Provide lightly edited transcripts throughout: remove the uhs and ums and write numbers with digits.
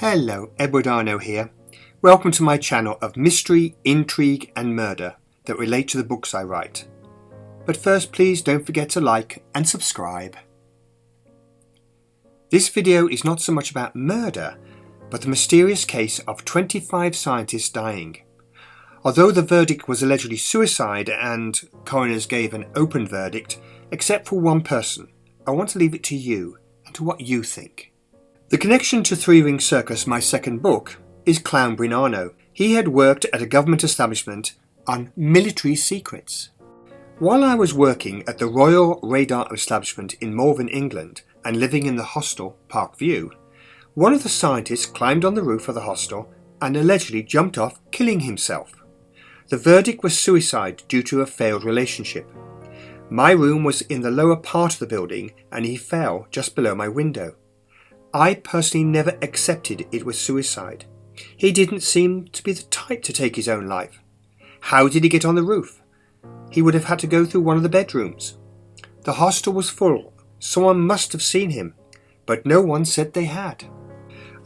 Hello, Edward Arno here. Welcome to my channel of mystery, intrigue and murder that relate to the books I write. But first, please don't forget to like and subscribe. This video is not so much about murder, but the mysterious case of 25 scientists dying. Although the verdict was allegedly suicide and coroners gave an open verdict, except for one person, I want to leave it to you and to what you think. The connection to Three Ring Circus, my second book, is Clownbrain Arno. He had worked at a government establishment on military secrets. While I was working at the Royal Radar Establishment in Malvern, England, and living in the hostel Park View, one of the scientists climbed on the roof of the hostel and allegedly jumped off, killing himself. The verdict was suicide due to a failed relationship. My room was in the lower part of the building and he fell just below my window. I personally never accepted it was suicide. He didn't seem to be the type to take his own life. How did he get on the roof? He would have had to go through one of the bedrooms. The hostel was full. Someone must have seen him, but no one said they had.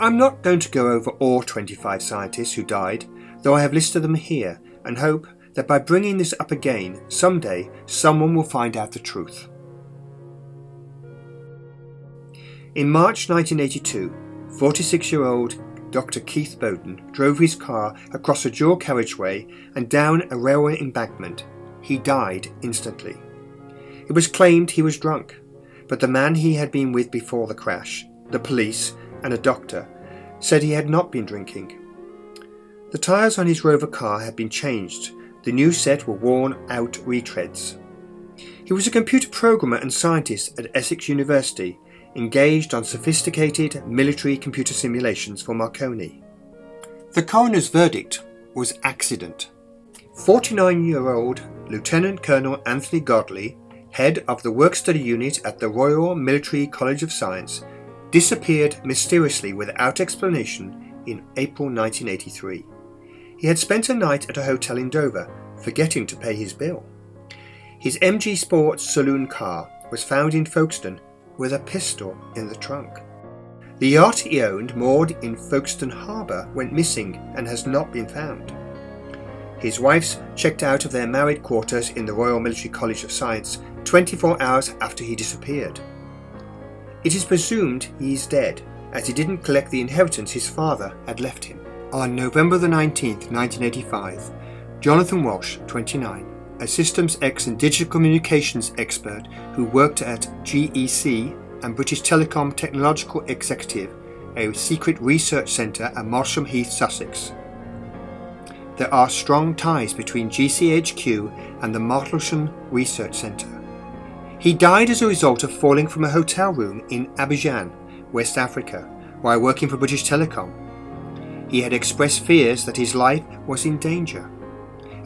I'm not going to go over all 25 scientists who died, though I have listed them here and hope that by bringing this up again, someday someone will find out the truth. In March 1982, 46-year-old Dr. Keith Bowden drove his car across a dual carriageway and down a railway embankment. He died instantly. It was claimed he was drunk, but the man he had been with before the crash, the police and a doctor, said he had not been drinking. The tyres on his Rover car had been changed. The new set were worn-out retreads. He was a computer programmer and scientist at Essex University, engaged on sophisticated military computer simulations for Marconi. The coroner's verdict was accident. 49-year-old Lieutenant Colonel Anthony Godley, head of the work-study unit at the Royal Military College of Science, disappeared mysteriously without explanation in April 1983. He had spent a night at a hotel in Dover, forgetting to pay his bill. His MG Sports saloon car was found in Folkestone with a pistol in the trunk. The yacht he owned, moored in Folkestone Harbour, went missing and has not been found. His wife's checked out of their married quarters in the Royal Military College of Science 24 hours after he disappeared. It is presumed he is dead, as he didn't collect the inheritance his father had left him. On November the 19th, 1985, Jonathan Walsh, 29, a Systems X and digital communications expert who worked at GEC and British Telecom Technological Executive, a secret research centre at Marsham Heath, Sussex. There are strong ties between GCHQ and the Martlesham Research Centre. He died as a result of falling from a hotel room in Abidjan, West Africa, while working for British Telecom. He had expressed fears that his life was in danger.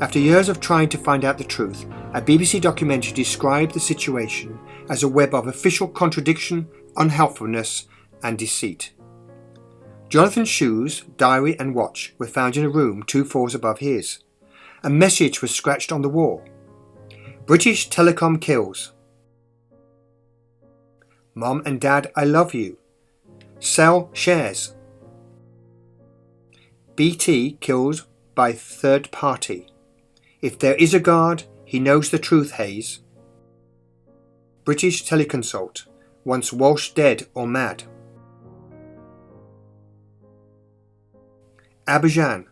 After years of trying to find out the truth, a BBC documentary described the situation as a web of official contradiction, unhelpfulness and deceit. Jonathan's shoes, diary and watch were found in a room 2 floors above his. A message was scratched on the wall. British Telecom kills. Mom and Dad, I love you. Sell shares. BT killed by third party. If there is a God, he knows the truth, Hayes. British Teleconsult, once Walsh dead or mad. Abidjan,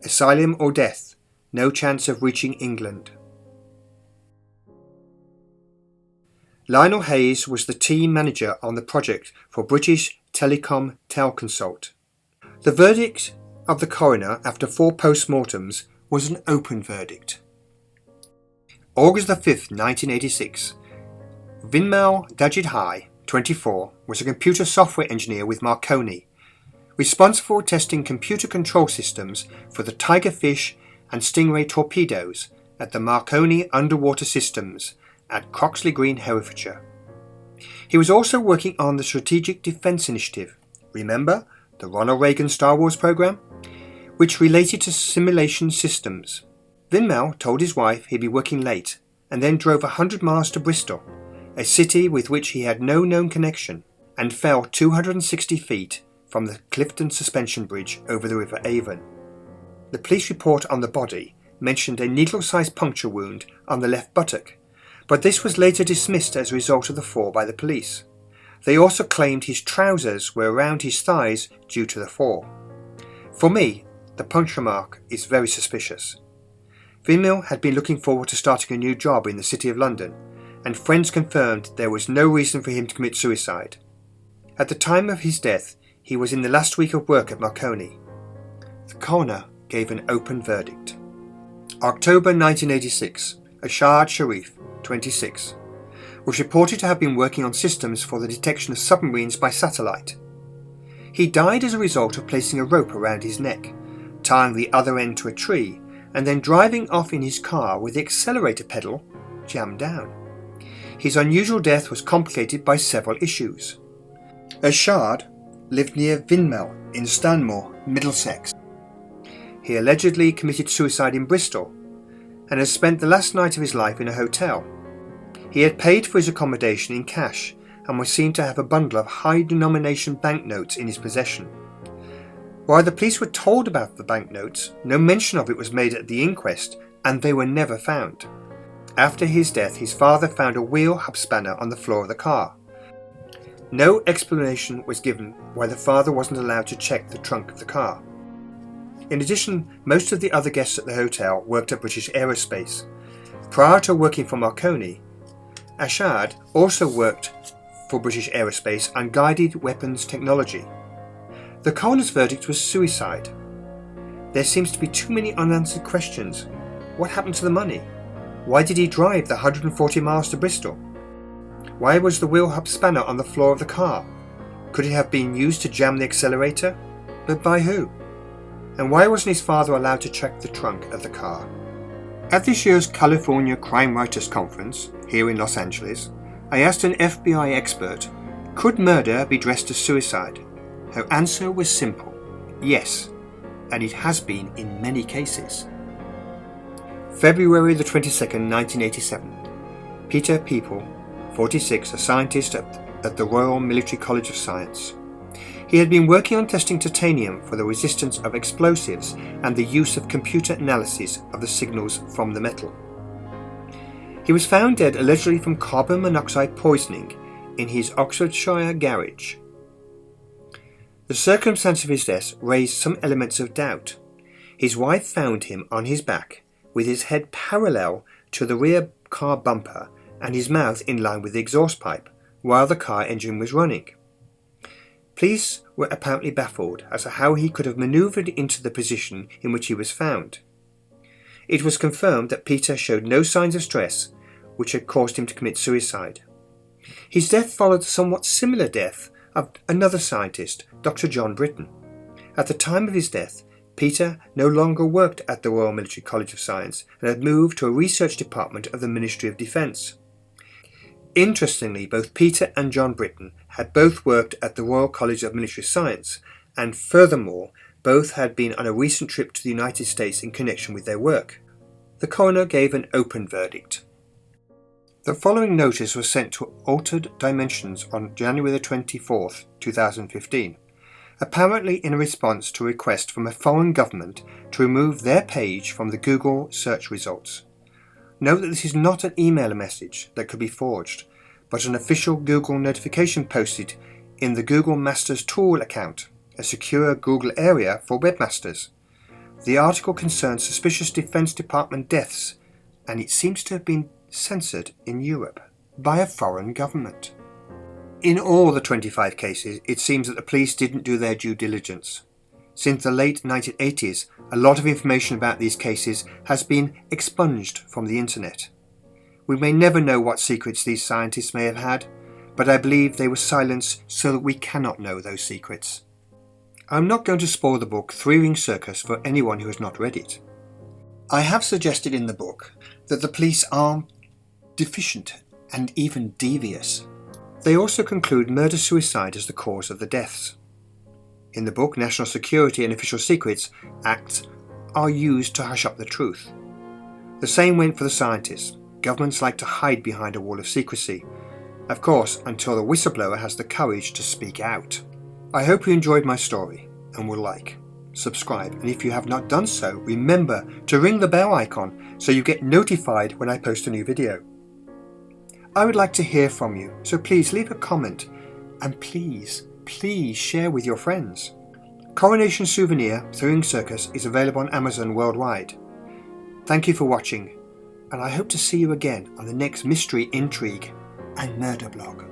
asylum or death, no chance of reaching England. Lionel Hayes was the team manager on the project for British Telecom Telconsult. The verdict of the coroner after 4 post-mortems was an open verdict. August 5, 1986. Vinmal Dajidhai, 24, was a computer software engineer with Marconi, responsible for testing computer control systems for the Tigerfish and Stingray torpedoes at the Marconi Underwater Systems at Croxley Green, Herefordshire. He was also working on the Strategic Defence Initiative, remember the Ronald Reagan Star Wars program, which related to simulation systems. Vinmal told his wife he'd be working late and then drove 100 miles to Bristol, a city with which he had no known connection, and fell 260 feet from the Clifton Suspension Bridge over the River Avon. The police report on the body mentioned a needle-sized puncture wound on the left buttock, but this was later dismissed as a result of the fall by the police. They also claimed his trousers were around his thighs due to the fall. For me, the puncture mark is very suspicious. Vimil had been looking forward to starting a new job in the City of London, and friends confirmed there was no reason for him to commit suicide. At the time of his death, he was in the last week of work at Marconi. The coroner gave an open verdict. October 1986, Ashad Sharif, 26, was reported to have been working on systems for the detection of submarines by satellite. He died as a result of placing a rope around his neck, tying the other end to a tree, and then driving off in his car with the accelerator pedal jammed down. His unusual death was complicated by several issues. Ashad lived near Vinmel in Stanmore, Middlesex. He allegedly committed suicide in Bristol and has spent the last night of his life in a hotel. He had paid for his accommodation in cash and was seen to have a bundle of high-denomination banknotes in his possession. While the police were told about the banknotes, no mention of it was made at the inquest, and they were never found. After his death, his father found a wheel hub spanner on the floor of the car. No explanation was given why the father wasn't allowed to check the trunk of the car. In addition, most of the other guests at the hotel worked at British Aerospace. Prior to working for Marconi, Ashad also worked for British Aerospace on guided weapons technology. The coroner's verdict was suicide. There seems to be too many unanswered questions. What happened to the money? Why did he drive the 140 miles to Bristol? Why was the wheel hub spanner on the floor of the car? Could it have been used to jam the accelerator? But by who? And why wasn't his father allowed to check the trunk of the car? At this year's California Crime Writers Conference, here in Los Angeles, I asked an FBI expert, could murder be dressed as suicide? Her answer was simple, yes, and it has been in many cases. February the 22nd, 1987. Peter People, 46, a scientist at the Royal Military College of Science. He had been working on testing titanium for the resistance of explosives and the use of computer analysis of the signals from the metal. He was found dead allegedly from carbon monoxide poisoning in his Oxfordshire garage. The circumstance of his death raised some elements of doubt. His wife found him on his back, with his head parallel to the rear car bumper and his mouth in line with the exhaust pipe, while the car engine was running. Police were apparently baffled as to how he could have manoeuvred into the position in which he was found. It was confirmed that Peter showed no signs of stress, which had caused him to commit suicide. His death followed the somewhat similar death of another scientist, Dr. John Britton. At the time of his death, Peter no longer worked at the Royal Military College of Science and had moved to a research department of the Ministry of Defence. Interestingly, both Peter and John Britton had both worked at the Royal College of Military Science, and furthermore, both had been on a recent trip to the United States in connection with their work. The coroner gave an open verdict. The following notice was sent to Altered Dimensions on January 24, 2015, apparently in response to a request from a foreign government to remove their page from the Google search results. Note that this is not an email message that could be forged, but an official Google notification posted in the Google Masters Tool account, a secure Google area for webmasters. The article concerns suspicious Defense Department deaths, and it seems to have been censored in Europe by a foreign government. In all the 25 cases, it seems that the police didn't do their due diligence. Since the late 1980s, a lot of information about these cases has been expunged from the internet. We may never know what secrets these scientists may have had, but I believe they were silenced so that we cannot know those secrets. I'm not going to spoil the book Three Ring Circus for anyone who has not read it. I have suggested in the book that the police are deficient and even devious. They also conclude murder-suicide as the cause of the deaths. In the book, National Security and Official Secrets Acts are used to hush up the truth. The same went for the scientists. Governments like to hide behind a wall of secrecy. Of course, until the whistleblower has the courage to speak out. I hope you enjoyed my story and will like, subscribe, and if you have not done so, remember to ring the bell icon so you get notified when I post a new video. I would like to hear from you, so please leave a comment and please share with your friends. Coronation Souvenir Thrilling Circus is available on Amazon worldwide. Thank you for watching, and I hope to see you again on the next mystery, intrigue and murder blog.